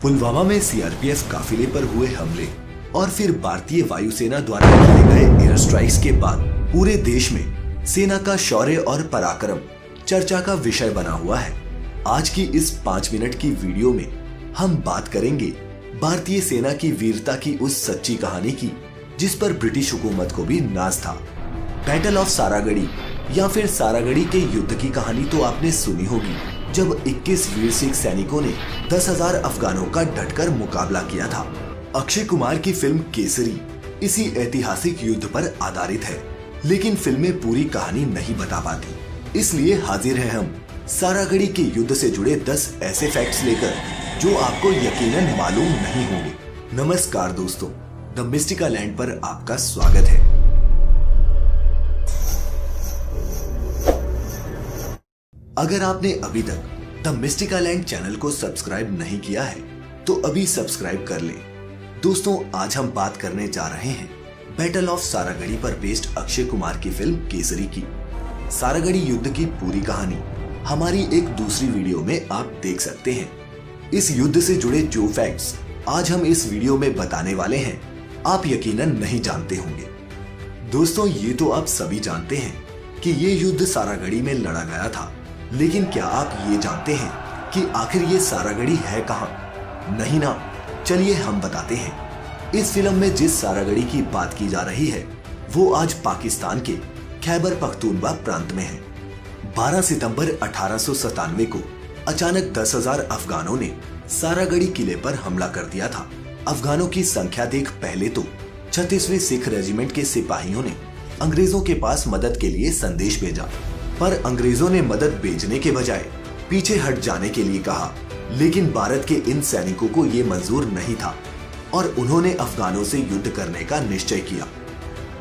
पुलवामा में सीआरपीएफ काफिले पर हुए हमले और फिर भारतीय वायुसेना द्वारा किए गए एयर स्ट्राइक्स के बाद पूरे देश में सेना का शौर्य और पराक्रम चर्चा का विषय बना हुआ है। आज की इस 5 मिनट की वीडियो में हम बात करेंगे भारतीय सेना की वीरता की उस सच्ची कहानी की जिस पर ब्रिटिश हुकूमत को भी नाज था। बैटल ऑफ सारागढ़ी या फिर सारागढ़ी के युद्ध की कहानी तो आपने सुनी होगी, जब 21 वीर सिख सैनिकों ने 10,000 अफगानों का डटकर मुकाबला किया था। अक्षय कुमार की फिल्म केसरी इसी ऐतिहासिक युद्ध पर आधारित है, लेकिन फिल्में पूरी कहानी नहीं बता पाती। इसलिए हाजिर हैं हम सारागढ़ी के युद्ध से जुड़े 10 ऐसे फैक्ट्स लेकर जो आपको यकीनन मालूम नहीं होंगे। नमस्कार दोस्तों, द मिस्टिका लैंड पर आपका स्वागत है। अगर आपने अभी तक द मिस्टिका लैंड चैनल को सब्सक्राइब नहीं किया है तो अभी सब्सक्राइब कर लें। दोस्तों, आज हम बात करने जा रहे हैं बैटल ऑफ सारागढ़ी पर बेस्ड अक्षय कुमार की फिल्म केसरी की। सारागढ़ी युद्ध की पूरी कहानी हमारी एक दूसरी वीडियो में आप देख सकते हैं। इस युद्ध से जुड़े जो फैक्ट्स आज हम इस वीडियो में बताने वाले हैं आप यकीनन नहीं जानते होंगे। दोस्तों, ये तो आप सभी जानते हैं कि ये युद्ध सारागढ़ी में लड़ा गया था, लेकिन क्या आप ये जानते हैं कि आखिर ये सारागढ़ी है कहां? नहीं ना, चलिए हम बताते हैं। इस फिल्म में जिस सारागढ़ी की बात की जा रही है वो आज पाकिस्तान के खैबर पख्तूनवा प्रांत में है। 12 सितंबर 1897 को अचानक 10,000 अफगानों ने सारागढ़ी किले पर हमला कर दिया था। अफगानों की संख्या देख पहले तो 36वीं सिख रेजिमेंट के सिपाहियों ने अंग्रेजों के पास मदद के लिए संदेश भेजा, पर अंग्रेजों ने मदद भेजने के बजाय पीछे हट जाने के लिए कहा। लेकिन भारत के इन सैनिकों को ये मंजूर नहीं था और उन्होंने अफगानों से युद्ध करने का निश्चय किया।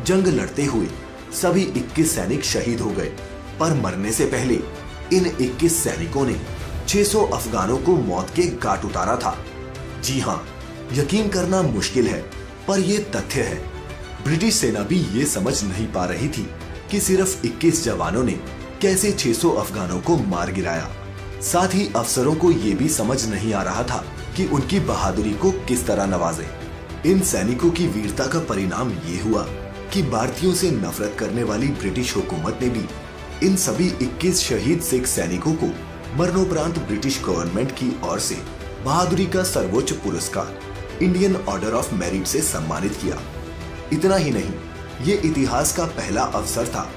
जंग लड़ते हुए सभी 21 सैनिक शहीद हो गए, पर मरने से पहले इन 21 सैनिकों ने 600 अफगानों को मौत के घाट उतारा था। जी हाँ, यकीन करना मुश्किल है पर यह तथ्य है। ब्रिटिश सेना भी ये समझ नहीं पा रही थी कि सिर्फ 21 जवानों ने कैसे 600 अफगानों को मार गिराया। साथ ही अफसरों को ये भी समझ नहीं आ रहा था कि उनकी बहादुरी को किस तरह नवाजे। इन सैनिकों की वीरता का परिणाम ये हुआ कि भारतीयों से नफरत करने वाली ब्रिटिश हुकूमत ने भी इन सभी 21 शहीद सिख सैनिकों को मरणोपरांत ब्रिटिश गवर्नमेंट की ओर से बहादुरी का सर्वोच्च पुरस्कार इंडियन ऑर्डर ऑफ मेरिट से सम्मानित किया। इतना ही नहीं, ये इतिहास का पहला अवसर था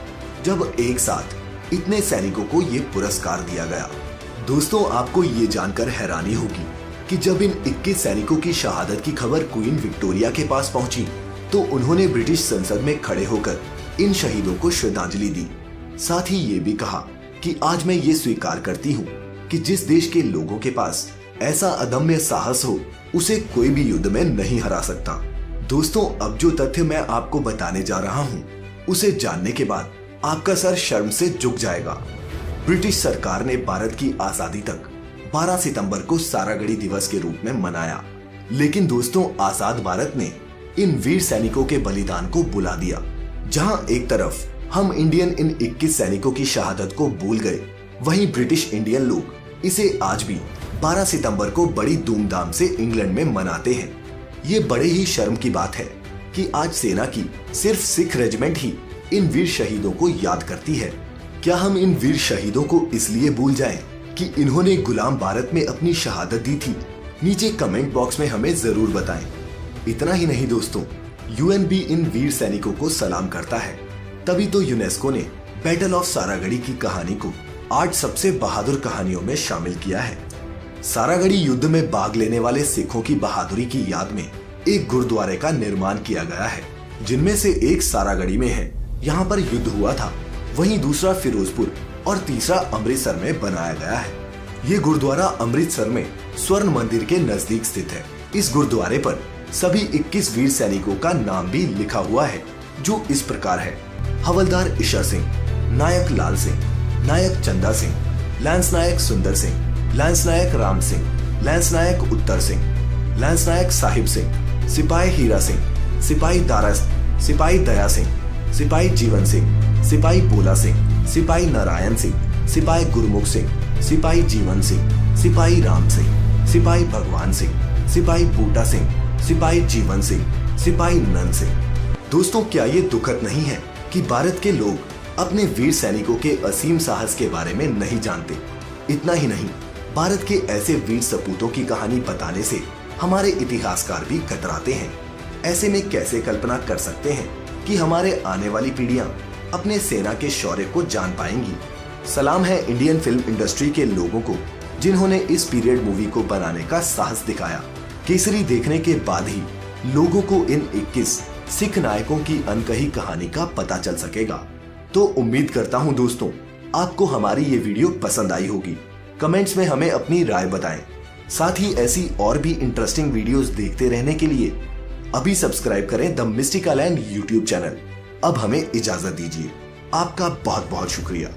जब एक साथ इतने सैनिकों को ये पुरस्कार दिया गया। दोस्तों, आपको ये जानकर हैरानी होगी कि जब इन 21 सैनिकों की शहादत की खबर क्वीन विक्टोरिया के पास पहुंची तो उन्होंने ब्रिटिश संसद में खड़े होकर इन शहीदों को श्रद्धांजलि दी। साथ ही ये भी कहा कि आज मैं ये स्वीकार करती हूँ कि जिस देश के लोगों के पास ऐसा अदम्य साहस हो उसे कोई भी युद्ध में नहीं हरा सकता। दोस्तों, अब जो तथ्य मैं आपको बताने जा रहा हूँ उसे जानने के बाद आपका सर शर्म से झुक जाएगा। ब्रिटिश सरकार ने भारत की आजादी तक 12 सितंबर को सारागढ़ी दिवस के रूप में मनाया, लेकिन दोस्तों आजाद भारत ने इन वीर सैनिकों के बलिदान को बुला दिया। जहां एक तरफ हम इंडियन इन 21 सैनिकों की शहादत को भूल गए, वहीं ब्रिटिश इंडियन लोग इसे आज भी 12 सितंबर को बड़ी धूमधाम से इंग्लैंड में मनाते हैं। ये बड़े ही शर्म की बात है कि आज सेना की सिर्फ सिख रेजिमेंट ही इन वीर शहीदों को याद करती है। क्या हम इन वीर शहीदों को इसलिए भूल जाएं कि इन्होंने गुलाम भारत में अपनी शहादत दी थी? नीचे कमेंट बॉक्स में हमें जरूर बताएं। इतना ही नहीं दोस्तों, यूएन भी इन वीर सैनिकों को सलाम करता है। तभी तो यूनेस्को ने बैटल ऑफ सारागढ़ी की कहानी को 8 सबसे बहादुर कहानियों में शामिल किया है। सारागढ़ी युद्ध में भाग लेने वाले सिखों की बहादुरी की याद में एक गुरुद्वारे का निर्माण किया गया है, जिनमें से एक सारागढ़ी में है, यहाँ पर युद्ध हुआ था। वहीं दूसरा फिरोजपुर और तीसरा अमृतसर में बनाया गया है। ये गुरुद्वारा अमृतसर में स्वर्ण मंदिर के नजदीक स्थित है। इस गुरुद्वारे पर सभी 21 वीर सैनिकों का नाम भी लिखा हुआ है, जो इस प्रकार है: हवलदार ईशा सिंह, नायक लाल सिंह, नायक चंदा सिंह, लैंस नायक सुंदर सिंह, लैंस नायक राम सिंह, लैंस नायक उत्तर सिंह, लैंस नायक साहिब सिंह, सिपाही हीरा सिंह, सिपाही दारा, सिपाही दया सिंह, सिपाही जीवन सिंह, सिपाही बोला सिंह, सिपाही नारायण सिंह, सिपाही गुरमुख सिंह, सिपाही जीवन सिंह, सिपाही राम सिंह, सिपाही भगवान सिंह, सिपाही बूटा सिंह, सिपाही जीवन सिंह, सिपाही नंद सिंह। दोस्तों, क्या ये दुखद नहीं है कि भारत के लोग अपने वीर सैनिकों के असीम साहस के बारे में नहीं जानते। इतना ही नहीं, भारत के ऐसे वीर सपूतों की कहानी बताने से हमारे इतिहासकार भी कतराते हैं। ऐसे में कैसे कल्पना कर सकते हैं कि हमारे आने वाली पीढ़ियां अपने सेना के शौर्य को जान पाएंगी। सलाम है इंडियन फिल्म इंडस्ट्री के लोगों को, जिन्होंने इस पीरियड मूवी को बनाने का साहस दिखाया। केसरी देखने के बाद ही लोगों को इन 21 सिख नायकों की अनकही कहानी का पता चल सकेगा। तो उम्मीद करता हूं दोस्तों, आपको हमारी ये वीडियो पसंद आई होगी। कमेंट्स में हमें अपनी राय बताएं। साथ ही ऐसी और भी इंटरेस्टिंग वीडियोस देखते रहने के लिए अभी सब्सक्राइब करें the mystical land YouTube channel. अब हमें इजाजत दीजिए। आपका बहुत बहुत शुक्रिया।